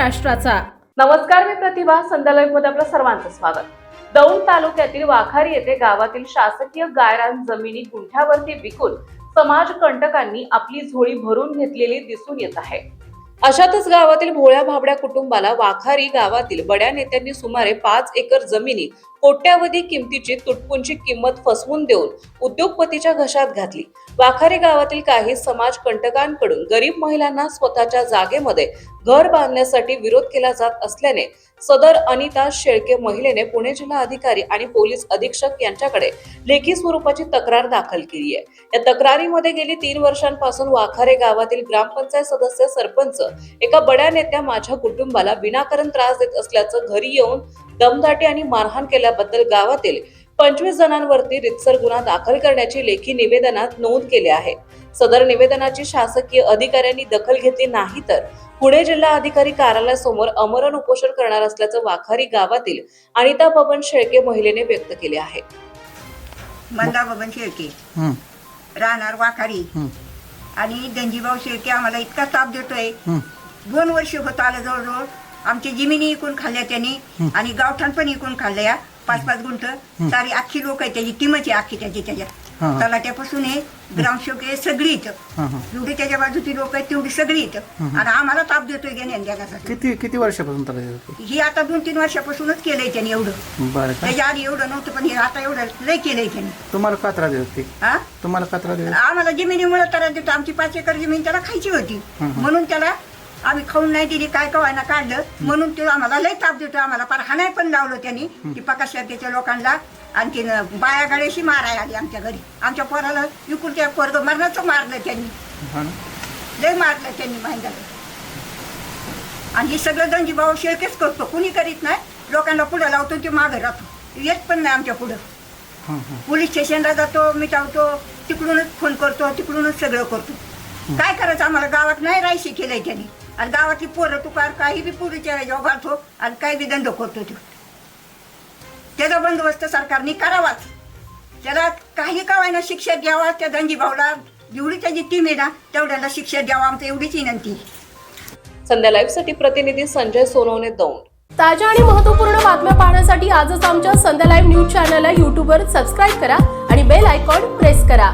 महाराष्ट्राचा। नमस्कार, मी प्रतिभा। संध्या लाईव्ह मध्ये आपलं सर्वांचं स्वागत। दौंड तालुक्यातील वाखारी येथे गावातील शासकीय गायरान जमिनी गुंठ्यावरती विकून समाजकंटकांनी आपली झोळी भरून घेतलेली दिसून येत आहे। अशातच गावातील भोळ्या भाबड्या कुटुंबाला वाखारी गावातील बड्या नेत्यांनी सुमारे 5 एकर जमिनी कोट्यावधी किमतीची तुटपुंजी किंमत फसवून देऊन उद्योगपतीच्या घशात घातली। वाखारी गावातील काही समाजकंटकांकडून गरीब महिलांना स्वतःच्या जागेमध्ये घर बांधण्यासाठी विरोध केला जात असल्याने सदर अनिता शेळके महिलेने पुणे जिल्हा अधिकारी आणि पोलीस अधीक्षक यांच्याकडे लेखी स्वरूपाची तक्रार दाखल केली आहे। या तक्रारीमध्ये गेली 3 वर्षांपासून वाखारे गावातील ग्रामपंचायत सदस्य, सरपंच, एका बड्या नेत्या माझ्या कुटुंबाला विनाकारण त्रास देत असल्याचं, घरी येऊन दमदाटी आणि मारहाण केल्याबद्दल गावातील 25 जणांवरती रितसर गुन्हा दाखल करण्याची लेखी निवेदनात नोंद केली आहे। सदर निवेदनाची शासकीय अधिकाऱ्यांनी दखल घेतली नाही तर पुणे जिल्हा अधिकारी कार्यालयासमोर आमरण उपोषण करणार असल्याचं वाखारी गावातील अनिता बबन शेळके महिलेने व्यक्त केले आहे। मंदा बबन शेळके राहणार वाखारी आणि धनजीभाऊ शेळके आम्हाला इतका ताप देतोय। 2 वर्ष होत आलं जवळजवळ। आमची जमिनी इकून खाल्ल्या त्यांनी आणि गावठाण पण इकून खाल्ल्या 5-5 गुंठ। सारी अख्खी लोक आहे त्याची टीमच आहे अख्खी त्याच्यात तलाट्यापासून हे ग्रामसेवक आहे सगळीच, जेवढी त्याच्या बाजूची लोक आहेत तेवढी सगळीच। आणि आम्हाला ताप देतोय घेण्या किती वर्षापासून तलाठी? ही आता 2-3 वर्षापासूनच केलंय त्यांनी एवढं। त्याच्या आधी एवढं नव्हतं पण हे आता एवढं लय केलंय त्यांनी। तुम्हाला का त्रास देत होती? तुम्हाला का त्रास देत? आम्हाला जमिनीमुळे त्रास देतो। आमची 5 एकर जमीन त्याला खायची होती म्हणून त्याला आम्ही खाऊन नाही दिली, काय कवायना काढलं म्हणून ते आम्हाला लय ताप देतो। आम्हाला फार हाणाय पण लावलं त्यांनी की पकाशाच्या लोकांना। आणखीन बाया गाड्याशी मारायला आली आमच्या घरी। आमच्या पोराला विकुलच्या पोरग मरणाचं मारलं त्यांनी, लय मारलं त्यांनी माहिती। आणि हे सगळं धनजीभाऊ शेळकेच करतो, कुणी करीत नाही। लोकांना पुढे लावतो ते मागं राहतो, येत पण नाही आमच्या पुढं। पोलीस स्टेशनला जातो, मिटावतो, तिकडूनच फोन करतो, तिकडूनच सगळं करतो। काय करायचं आम्हाला? गावात नाही राहायशी केलंय त्यांनी। आणि गावातली पोरं तुकार काही बी पोरीच्या जेव्हा घालतो आणि काही बी दंड करतो तो। त्याचा बंदोबस्त सरकारने करावाच, त्याला काही कवायना शिक्षा द्यावा। त्या धनजीभाऊला जेवढी त्याची टीम आहे ना तेवढ्याला शिक्षा द्यावा, आमची एवढीच विनंती। संध्या लाईव्ह साठी प्रतिनिधी संजय सोनवणे, दौंड। ताज्या आणि महत्त्वपूर्ण बातम्या पाहण्यासाठी आजच आमच्या संध्या लाईव्ह न्यूज चॅनलला YouTube वर सबस्क्राईब करा आणि बेल आयकॉन प्रेस करा।